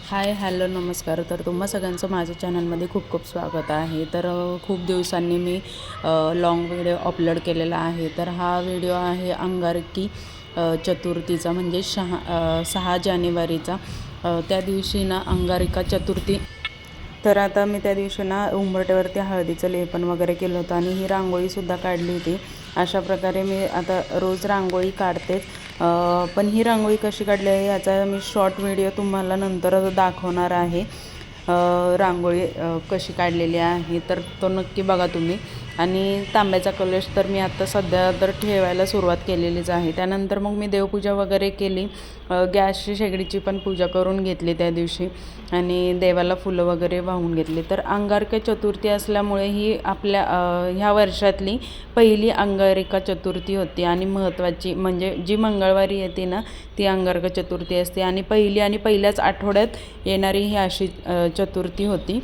Hi hello नमस्कार. तर तुम्हा सगळ्यांचं माझ्या चॅनलमध्ये खूप खूप स्वागत आहे. तर खूप दिवसांनी मी लॉंग व्हिडिओ अपलोड केलेला आहे. तर हा व्हिडिओ आहे अंगारकी चतुर्थीचा, म्हणजे 6 जानेवारीचा. त्या दिवशी ना अंगारिका चतुर्थी. तर आता मी त्या दिवशी ना उंबरठ्यावरती हळदीचं लेपन वगैरे केलं होतं आणि ही रांगोळीसुद्धा काढली होती. अशा प्रकारे मी आता रोज रांगोळी काढतेच. पण ही रांगोळी कशी काढली आहे याचा मी शॉर्ट व्हिडिओ तुम्हाला नंतरच दाखवणार आहे. रांगोळी कशी काढलेली आहे तर तो नक्की बघा तुम्ही. आणि तांब्याचा कलश तर मी आत्ता सध्या तर ठेवायला सुरुवात केलेलीच आहे. त्यानंतर मग मी देवपूजा वगैरे केली. गॅसची शेगडीची पण पूजा करून घेतली त्या दिवशी आणि देवाला फुलं वगैरे वाहून घेतली. तर अंगारकी चतुर्थी असल्यामुळे ही आपल्या ह्या वर्षातली पहिली अंगारिका चतुर्थी होती आणि महत्त्वाची, म्हणजे जी मंगळवारी येते ना ती अंगारकी चतुर्थी असते आणि पहिल्याच आठवड्यात येणारी ही अशी चतुर्थी होती.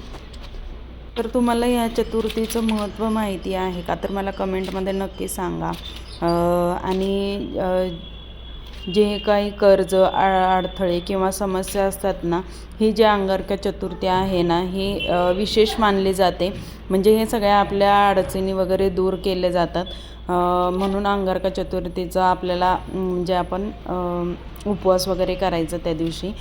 तर तुम्हाला या चतुर्थीचं महत्त्व माहिती आहे का, तर मला कमेंटमध्ये नक्की सांगा. आणि जे काही कर्ज अडथळे किंवा समस्या असतात ना, ही जी अंगारकी चतुर्थी आहे ना ही विशेष मानली जाते. म्हणजे हे सगळ्या आपल्या अडचणी वगैरे दूर केले जातात. म्हणून अंगारकी चतुर्थीचा आपल्याला म्हणजे आपण उपवास वगैरे करायचा त्या दिवशी.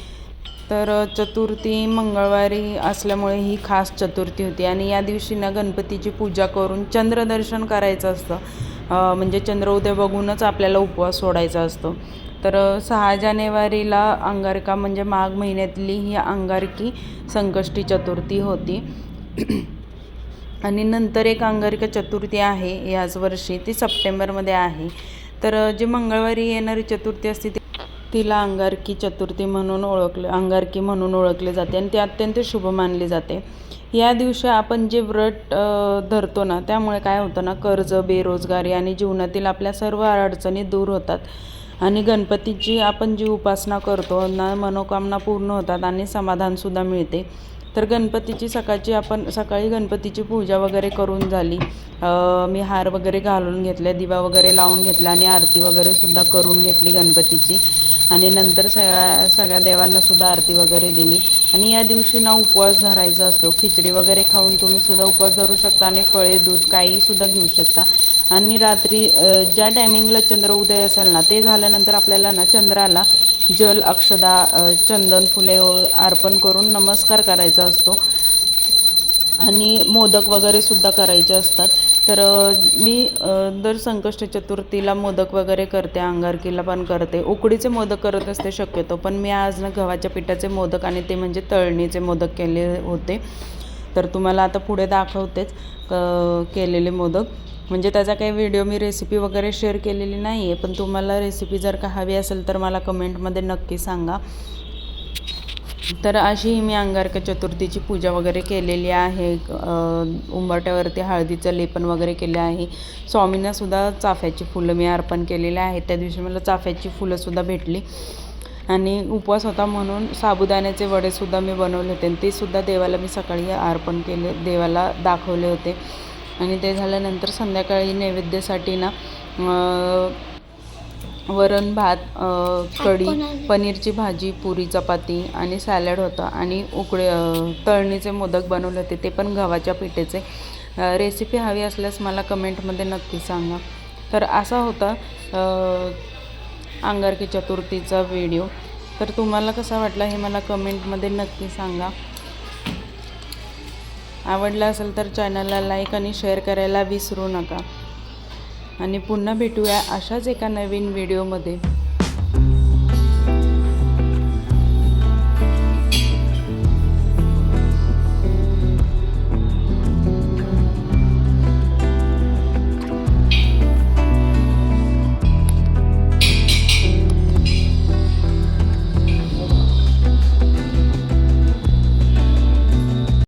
तर चतुर्थी मंगळवारी असल्यामुळे ही खास चतुर्थी होती आणि या दिवशी ना गणपतीची पूजा करून चंद्रदर्शन करायचं असतं. म्हणजे चंद्रोदय बघूनच आपल्याला उपवास सोडायचा असतो. तर 6 जानेवारीला अंगारका म्हणजे माघ महिन्यातली ही अंगारकी संकष्टी चतुर्थी होती. आणि नंतर एक अंगारकी चतुर्थी आहे याच वर्षी, ती सप्टेंबरमध्ये आहे. तर जी मंगळवारी येणारी चतुर्थी असते तिला अंगारकी चतुर्थी म्हणून अंगारकी म्हणून ओळखले जाते आणि ती अत्यंत शुभ मानली जाते. या दिवशी आपण जे व्रत धरतो ना त्यामुळे काय होतं ना, कर्ज, बेरोजगारी आणि जीवनातील आपल्या सर्व अडचणी दूर होतात आणि गणपतीची आपण जी उपासना करतो ना मनोकामना पूर्ण होतात आणि समाधानसुद्धा मिळते. तर गणपतीची सकाळी गणपतीची पूजा वगैरे करून झाली. मी हार वगैरे घालून घेतले, दिवा वगैरे लावून घेतला आणि आरती वगैरेसुद्धा करून घेतली गणपतीची. आणि नंतर सगळ्या देवांनासुद्धा आरती वगैरे दिली. आणि या दिवशी ना उपवास धरायचा असतो. खिचडी वगैरे खाऊन तुम्हीसुद्धा उपवास धरू शकता आणि फळे, दूध काहीसुद्धा घेऊ शकता. आणि रात्री ज्या टायमिंगला चंद्र उदय असेल ना ते झाल्यानंतर आपल्याला ना चंद्राला जल, अक्षदा, चंदन, फुले अर्पण करून नमस्कार करायचा असतो आणि मोदक वगैरेसुद्धा करायचे असतात. तर मी दर संकष्टी चतुर्थीला मोदक वगैरे करते, अंगारकीला पण करते. उकडीचे मोदक करत असते शक्यतो, पण मी आज ना गव्हाच्या पिठाचे मोदक आणि ते म्हणजे तळणीचे मोदक केले होते. तर तुम्हाला आता पुढे दाखवतेच केलेले मोदक. म्हणजे त्याचा काही व्हिडिओ मी रेसिपी वगैरे शेअर केलेली नाही आहे, पण तुम्हाला रेसिपी जर का हवी असेल तर मला कमेंटमध्ये नक्की सांगा. तर अशी मी अंगारकी चतुर्थीची पूजा वगैरे केलेली आहे. उंबरठ्यावरती हळदीचं लेपन वगैरे केलं आहे. स्वामींनासुद्धा चाफ्याची फुलं मी अर्पण केलेली आहेत. त्या दिवशी मला चाफ्याची फुलंसुद्धा भेटली. आणि उपवास होता म्हणून साबुदाण्याचे वडेसुद्धा मी बनवले होते आणि ते सुद्धा देवाला मी सकाळी अर्पण केले, देवाला दाखवले होते. आणि ते झाल्यानंतर संध्याकाळी नैवेद्यासाठी ना वरण भात, कढी, पनीरची भाजी, पुरी, चपाती आणि सॅलड होतं आणि तळणीचे मोदक बनवले होते, ते पण गव्हाच्या पिठेचे. रेसिपी हवी असल्यास मला कमेंटमध्ये नक्की सांगा. तर असा होता अंगारकी चतुर्थीचा व्हिडिओ. तर तुम्हाला कसा वाटला हे मला कमेंटमध्ये नक्की सांगा. आवडला असेल तर चॅनलला लाईक आणि शेअर करायला विसरू नका. आणि पुन्हा भेटूया अशाच एका नवीन व्हिडिओमध्ये.